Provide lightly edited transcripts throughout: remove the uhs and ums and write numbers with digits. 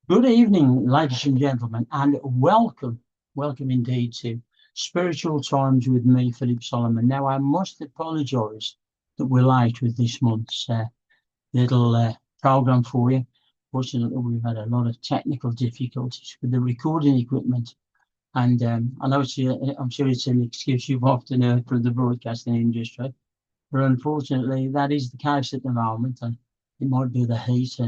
Good evening, ladies and gentlemen, and welcome indeed to Spiritual Times with me, Philip Solomon. Now, I must apologise that we're late with this month's little program for you. Fortunately, we've had a lot of technical difficulties with the recording equipment, and I know I'm sure it's an excuse you've often heard from the broadcasting industry, but unfortunately, that is the case at the moment, and it might be the heat,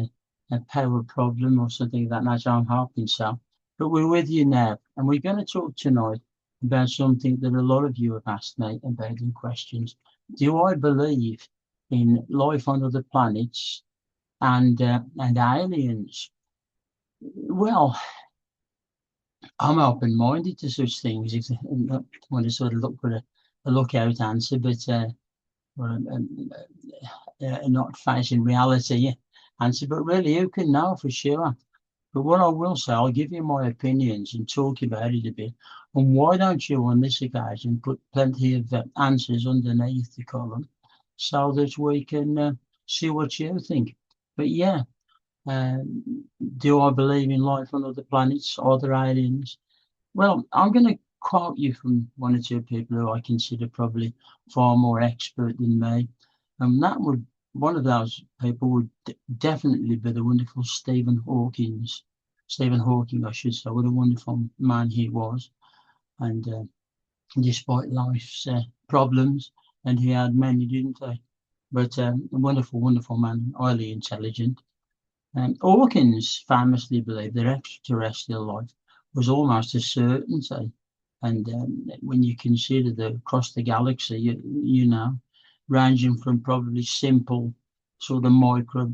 a power problem, or something of that nature. I'm hoping so. But we're with you now, and we're going to talk tonight about something that a lot of you have asked me about in questions. Do I believe in life on other planets and aliens? Well, I'm open-minded to such things. If I want to sort of look for a lookout answer, but or, not facing reality answer, but really, who can know for sure? But what I will say, I'll give you my opinions and talk about it a bit. And why don't you, on this occasion, put plenty of answers underneath the column so that we can see what you think? But yeah, do I believe in life on other planets, other aliens? Well, I'm going to quote you from one or two people who I consider probably far more expert than me. And that would, one of those people would definitely be the wonderful Stephen Hawkins. Stephen Hawking, I should say. What a wonderful man he was. And despite life's problems, and he had many, didn't he? But a wonderful, wonderful man, highly intelligent. Hawkins famously believed that extraterrestrial life was almost a certainty. And when you consider that across the galaxy, ranging from probably simple sort of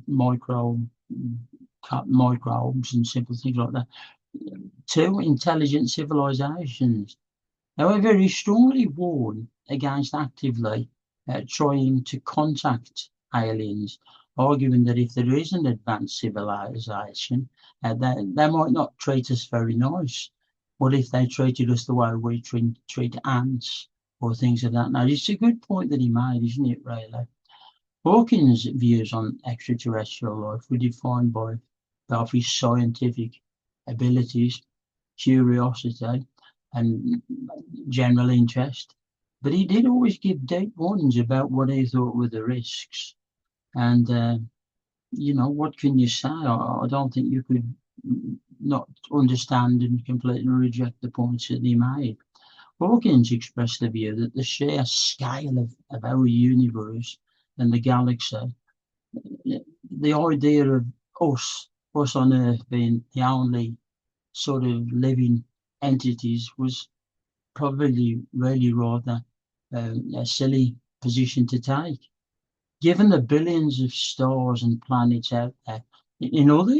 microbes and simple things like that, to intelligent civilizations. However, he strongly warned against actively trying to contact aliens, arguing that if there is an advanced civilization, they might not treat us very nice. What if they treated us the way we treat ants or things of that nature? It's a good point that he made, isn't it, really? Hawkins' views on extraterrestrial life were defined by both his scientific abilities, curiosity, and general interest. But he did always give deep warnings about what he thought were the risks. And, what can you say? I don't think you could not understand and completely reject the points that he made. Hawkins expressed the view that the sheer scale of our universe and the galaxy, the idea of us on Earth being the only sort of living entities was probably really rather a silly position to take. Given the billions of stars and planets out there, in other in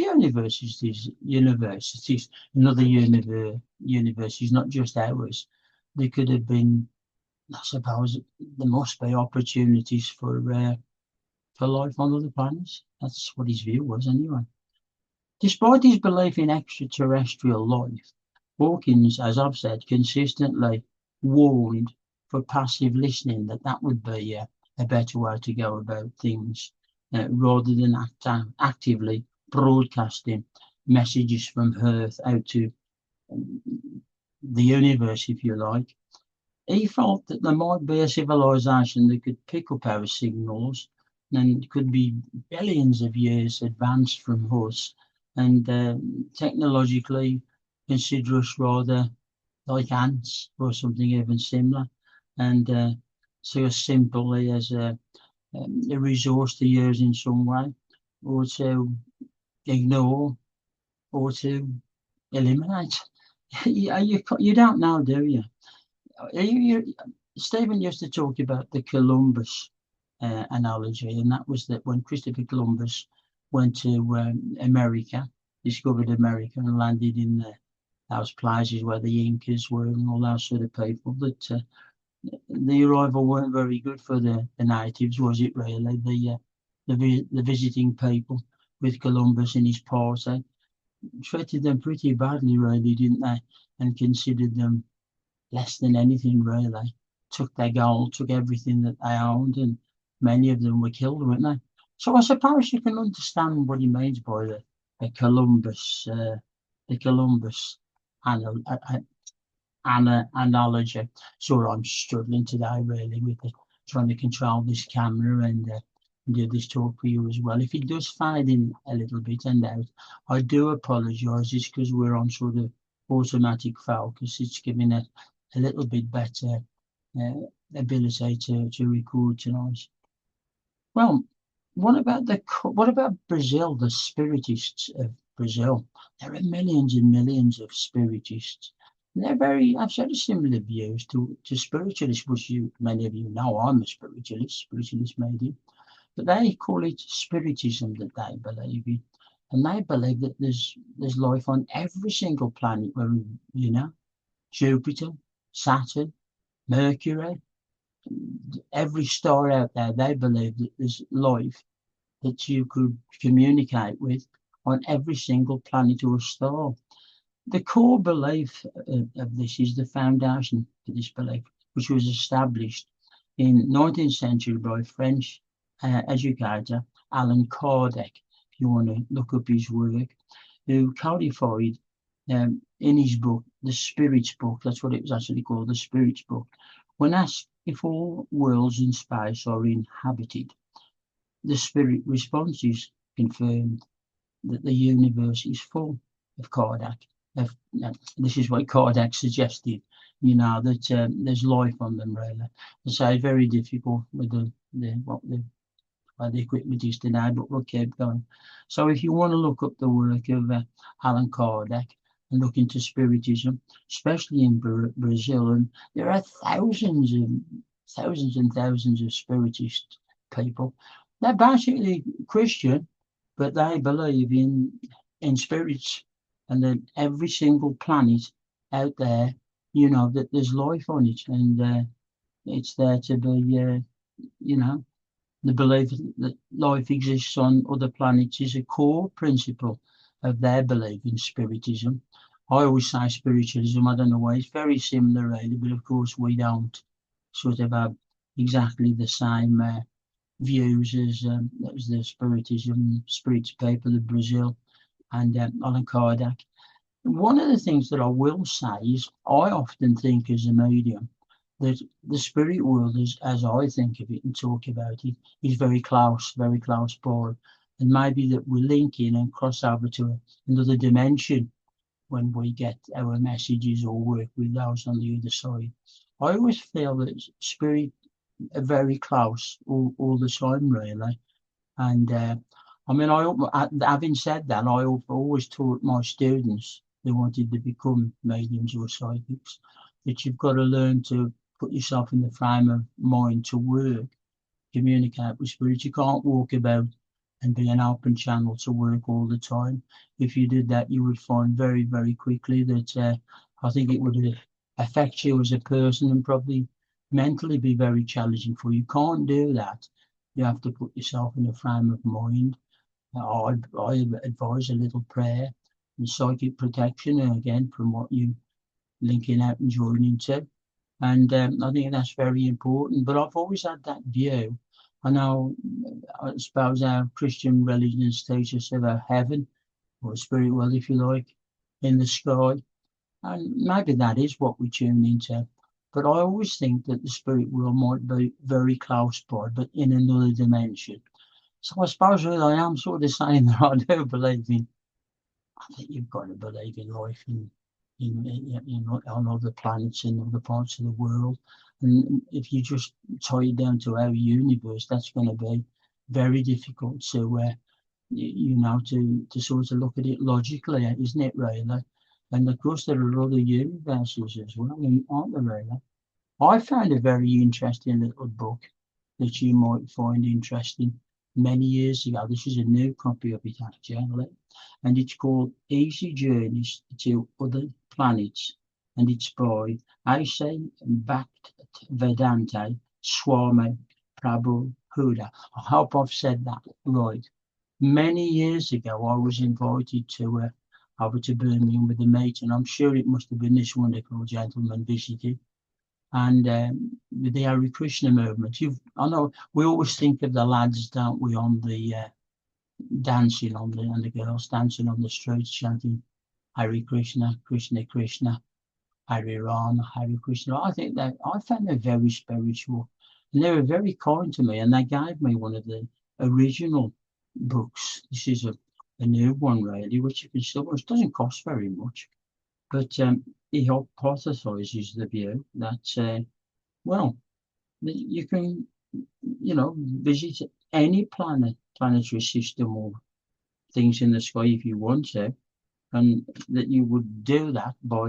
other universes, not just ours, there could have been, I suppose, there must be opportunities for life on other planets. That's what his view was, anyway. Despite his belief in extraterrestrial life, Hawkins, as I've said, consistently warned for passive listening that would be a better way to go about things rather than actively broadcasting messages from Earth out to um, the universe, if you like. He felt that there might be a civilization that could pick up our signals and could be billions of years advanced from us and technologically consider us rather like ants or something even similar and see us simply as a resource to use in some way or to ignore or to eliminate. You don't know, do you? Stephen used to talk about the Columbus analogy, and that was that when Christopher Columbus went to America, discovered America, and landed in those places where the Incas were and all those sort of people, that the arrival weren't very good for the natives, was it really? The visiting people with Columbus and his party treated them pretty badly, really, didn't they? And considered them less than anything really. Took their gold, took everything that they owned, and many of them were killed, weren't they? So I suppose you can understand what he means by Columbus, the Columbus analogy. So I'm struggling today really with trying to control this camera and do this talk for you as well. If it does fade in a little bit and out, I do apologise. It's because we're on sort of automatic focus. It's giving a little bit better ability to record tonight. Well, what about Brazil, the spiritists of Brazil? There are millions and millions of spiritists. I've sort of similar views to spiritualists, which many of you know. I'm a spiritualist medium. But they call it spiritism that they believe in. And they believe that there's life on every single planet where, Jupiter, Saturn, Mercury, every star out there. They believe that there's life that you could communicate with on every single planet or star. The core belief of this is the foundation for this belief, which was established in 19th century by French educator Allan Kardec, if you want to look up his work, who codified in his book, The Spirit's Book, that's what it was actually called, The Spirit's Book. When asked if all worlds in space are inhabited, the Spirit responses confirmed that the universe is full of Kardec. This is what Kardec suggested, that there's life on them, really. So it's very difficult with the equipment is today, but we'll keep going. So if you want to look up the work of Allan Kardec and look into spiritism, especially in Brazil, and there are thousands and thousands of spiritist people. They're basically Christian, but they believe in spirits, and that every single planet out there, that there's life on it, and it's there to be, the belief that life exists on other planets is a core principle of their belief in spiritism. I always say spiritualism, I don't know why, it's very similar really, but of course we don't sort of have exactly the same views as the spirits people of Brazil and Allan Kardec. One of the things that I will say is I often think as a medium that the spirit world, as I think of it and talk about it, is very close by. And maybe that we link in and cross over to another dimension when we get our messages or work with those on the other side. I always feel that spirit are very close all the time, really. And having said that, I always taught my students who wanted to become mediums or psychics that you've got to learn to put yourself in the frame of mind to work, communicate with spirit. You can't walk about and be an open channel to work all the time. If you did that, you would find very, very quickly that I think it would affect you as a person and probably mentally be very challenging for you. You can't do that. You have to put yourself in a frame of mind. I advise a little prayer and psychic protection, and again, from what you linking out and joining to. And I think that's very important. But I've always had that view. I suppose our Christian religions teach us about heaven, or spirit world, if you like, in the sky. And maybe that is what we tune into. But I always think that the spirit world might be very close by, but in another dimension. So I suppose really I am sort of saying that I do believe I think you've got to believe in life on other planets and other parts of the world. And if you just tie it down to our universe, that's going to be very difficult to, to sort of look at it logically, isn't it, really? And of course, there are other universes as well, aren't there, really? I found a very interesting little book that you might find interesting many years ago. This is a new copy of it, actually, and it's called Easy Journeys to Other Planets, and it's by A.C. Bhaktivedanta Swami Prabhupada. I hope I've said that right. Many years ago, I was invited to over to Birmingham with a mate, and I'm sure it must have been this wonderful gentleman visited. And with the Hare Krishna movement, I know we always think of the lads, don't we, on the dancing on and the girls dancing on the streets chanting Hare Krishna, Krishna Krishna, Hare Rama, Hare Krishna. I found them very spiritual, and they were very kind to me, and they gave me one of the original books. This is a new one really, which you can still, which doesn't cost very much, but he hypothesizes the view that you can, visit any planetary system or things in the sky if you want to, and that you would do that by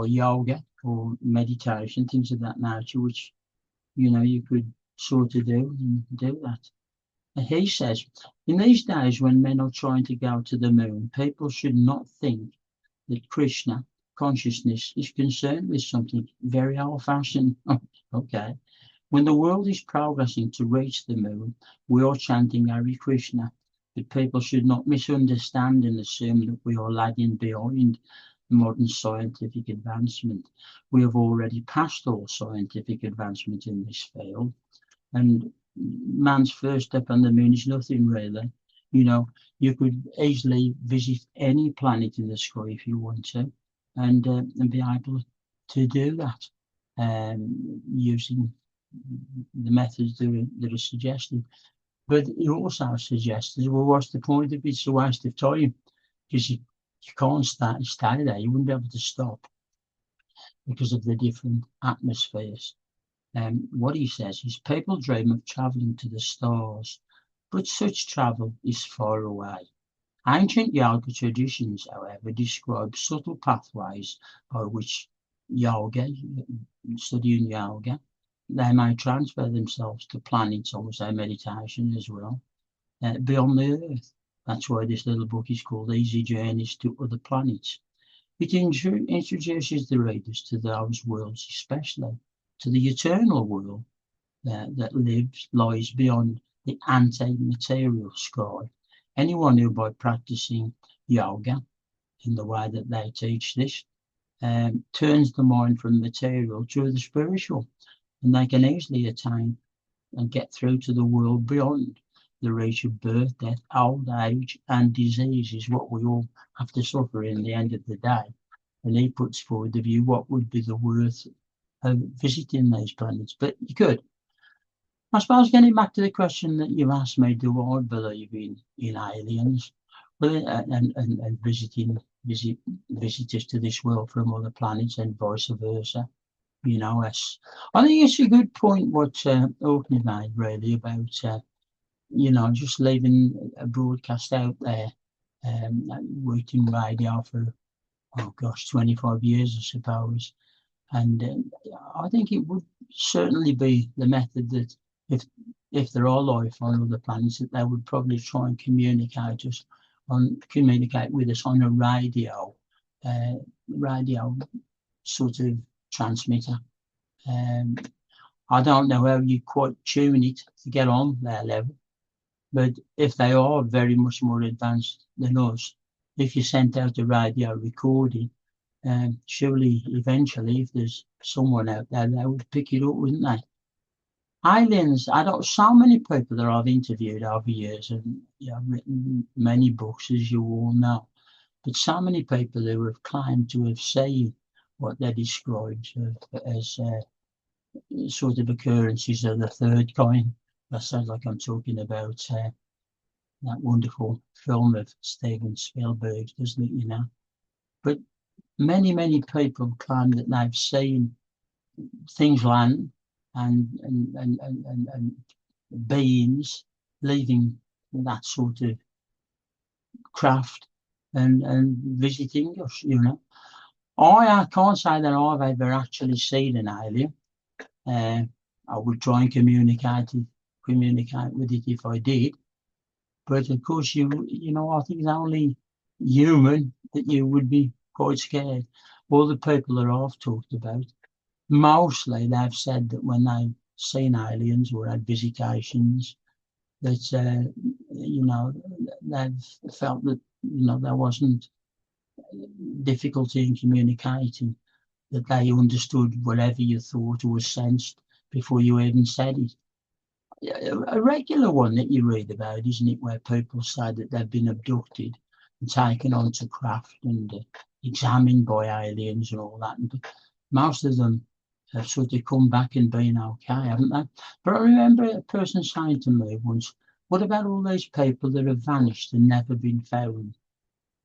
yoga or meditation, things of that nature, which you could sort of do that. And he says, in these days when men are trying to go to the moon, people should not think that Krishna consciousness is concerned with something very old-fashioned. Okay. When the world is progressing to reach the moon, we are chanting Hare Krishna, but people should not misunderstand and assume that we are lagging behind modern scientific advancement. We have already passed all scientific advancement in this field, and man's first step on the moon is nothing really. You could easily visit any planet in the sky if you want to, and be able to do that using the methods that are suggested. But it also suggests, well, what's the point of it? It's a waste of time, because you can't stay there. You wouldn't be able to stop because of the different atmospheres. What he says is people dream of traveling to the stars, but such travel is far away. Ancient yoga traditions, however, describe subtle pathways by which studying yoga, they may transfer themselves to planets, also meditation as well, beyond the Earth. That's why this little book is called Easy Journeys to Other Planets. It introduces the readers to those worlds, especially to the eternal world that lies beyond the anti-material sky. Anyone who, by practicing yoga in the way that they teach this, turns the mind from material to the spiritual, and they can easily attain and get through to the world beyond the reach of birth, death, old age, and disease is what we all have to suffer in the end of the day. And he puts forward the view, what would be the worth of visiting those planets? But you could. I suppose getting back to the question that you asked me, do I believe in aliens? Well, and visitors to this world from other planets and vice versa. I think it's a good point what Orkney made really about just leaving a broadcast out there. Worked in radio for 25 years, I suppose, and I think it would certainly be the method that if there are life on other planets, that they would probably try and communicate with us on a radio sort of transmitter. I don't know how you quite tune it to get on their level, but if they are very much more advanced than us, if you sent out a radio recording, surely eventually, if there's someone out there, they would pick it up, wouldn't they? Aliens, so many people that I've interviewed over years, and I've written many books, as you all know, but so many people who have claimed to have seen what they described as sort of occurrences of the third kind. That sounds like I'm talking about that wonderful film of Steven Spielberg, doesn't it, But many, many people claim that they've seen things land and beings leaving that sort of craft and visiting us, I can't say that I've ever actually seen an alien. I would try and communicate with it if I did. But of course, I think it's only human that you would be quite scared. All the people that I've talked about, mostly they've said that when they've seen aliens or had visitations, that, they've felt that, there wasn't difficulty in communicating, that they understood whatever you thought or sensed before you even said it. a regular one that you read about, isn't it, where people say that they've been abducted and taken onto craft and examined by aliens and all that. And most of them have sort of come back and been okay, haven't they? But I remember a person saying to me once, what about all those people that have vanished and never been found?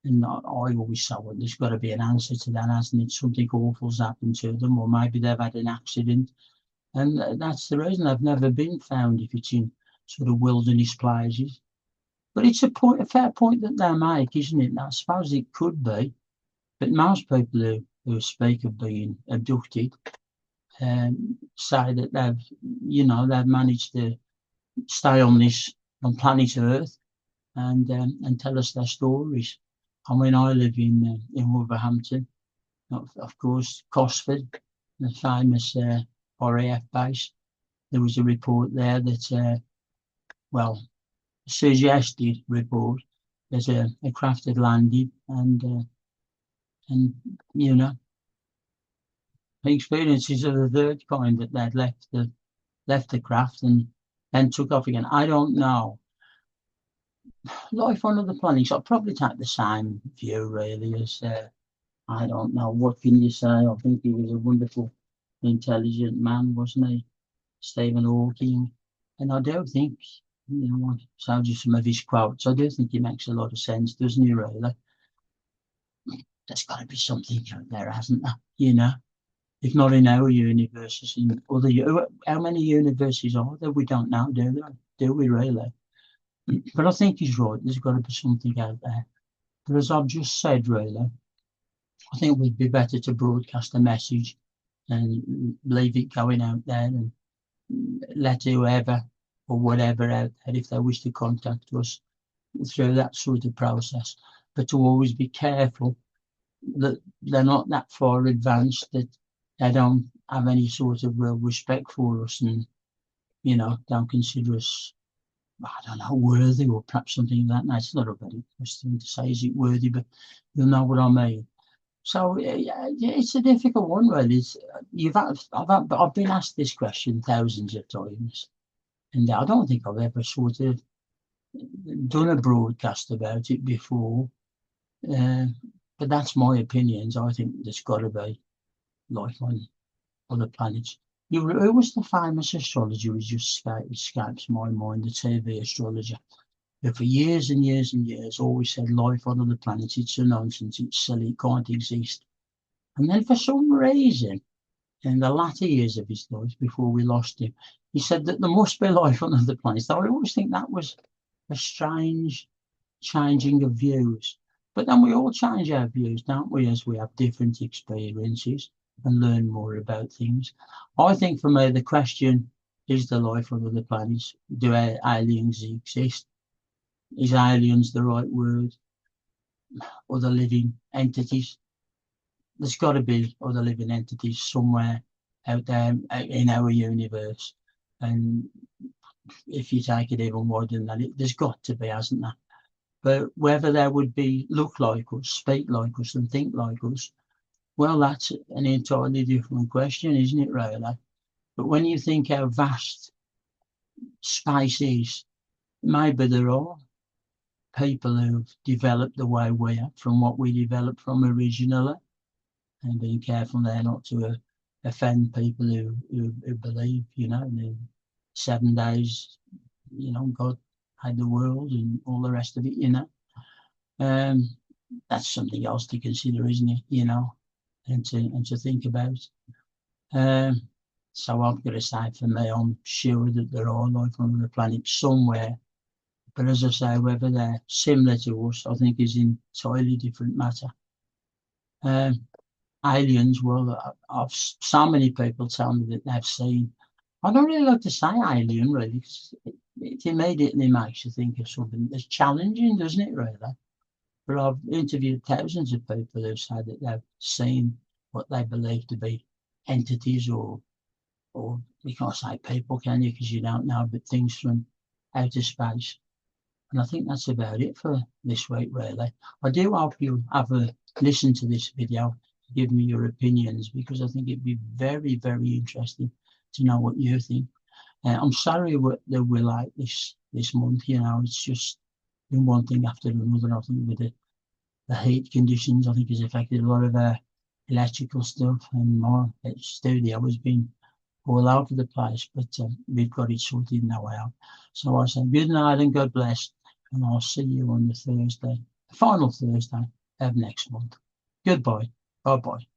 And I always say, well, there's got to be an answer to that, hasn't it? Something awful's happened to them, or maybe they've had an accident. And that's the reason they've never been found if it's in sort of wilderness places. But it's a fair point that they make, isn't it? I suppose it could be, but most people who speak of being abducted say that they've managed to stay on planet Earth and tell us their stories. I mean, I live in Wolverhampton, of course, Cosford, the famous RAF base. There was a report there that, a suggested report that a craft had landed and experiences of the third kind that they'd left the craft and then took off again. I don't know. Life on other planets, I'd probably take the same view really as I don't know, what can you say? I think he was a wonderful, intelligent man, wasn't he? Stephen Hawking. And I do think, I showed you some of his quotes. I do think he makes a lot of sense, doesn't he, really? There's got to be something out there, hasn't there? If not in our universes, in other, how many universes are there? We don't know, do we really? But I think he's right. There's got to be something out there. But as I've just said, really, I think it would be better to broadcast a message and leave it going out there and let whoever or whatever out there, if they wish to contact us through that sort of process. But to always be careful that they're not that far advanced that they don't have any sort of real respect for us and, don't consider us, I don't know, worthy or perhaps something like that. It's not a very nice thing to say, is it worthy? But you'll know what I mean. So yeah, it's a difficult one, really. I've been asked this question thousands of times, and I don't think I've ever sort of done a broadcast about it before. But that's my opinions. I think there's got to be life on other planets. Who was the famous astrologer who just escapes my mind, the TV astrologer, who for years and years and years always said life on other planets, it's a nonsense, it's silly, it can't exist. And then for some reason, in the latter years of his life, before we lost him, he said that there must be life on other planets. So I always think that was a strange changing of views. But then we all change our views, don't we, as we have different experiences and learn more about things. I think for me, the question is the life on other planets. Do aliens exist? Is aliens the right word? Other living entities? There's got to be other living entities somewhere out there in our universe. And if you take it even wider than that, there's got to be, hasn't there? But whether they would look like us, speak like us, and think like us, well, that's an entirely different question, isn't it, really? But when you think how vast space is, maybe there are people who've developed the way we have from what we developed from originally, and being careful there not to offend people who believe, in the 7 days, God had the world and all the rest of it, that's something else to consider, isn't it, and to think about. So I've got to say, for me, I'm sure that there are life on the planet somewhere. But as I say, whether they're similar to us, I think is an entirely different matter. Aliens, well, so many people tell me that they've seen. I don't really like to say alien, really, because it immediately makes you think of something that's challenging, doesn't it, really? But I've interviewed thousands of people who've said that they've seen what they believe to be entities or you can't say people, can you, because you don't know, but things from outer space. And I think that's about it for this week, really. I do hope you have a listen to this video, give me your opinions, because I think it'd be very, very interesting to know what you think. I'm sorry that we're like this month. You know, it's just been one thing after another. I think with the heat conditions, I think has affected a lot of electrical stuff, and my studio has been all over the place. But we've got it sorted now out. So I say good night and God bless, and I'll see you on the Thursday, the final Thursday of next month. Goodbye. Bye bye.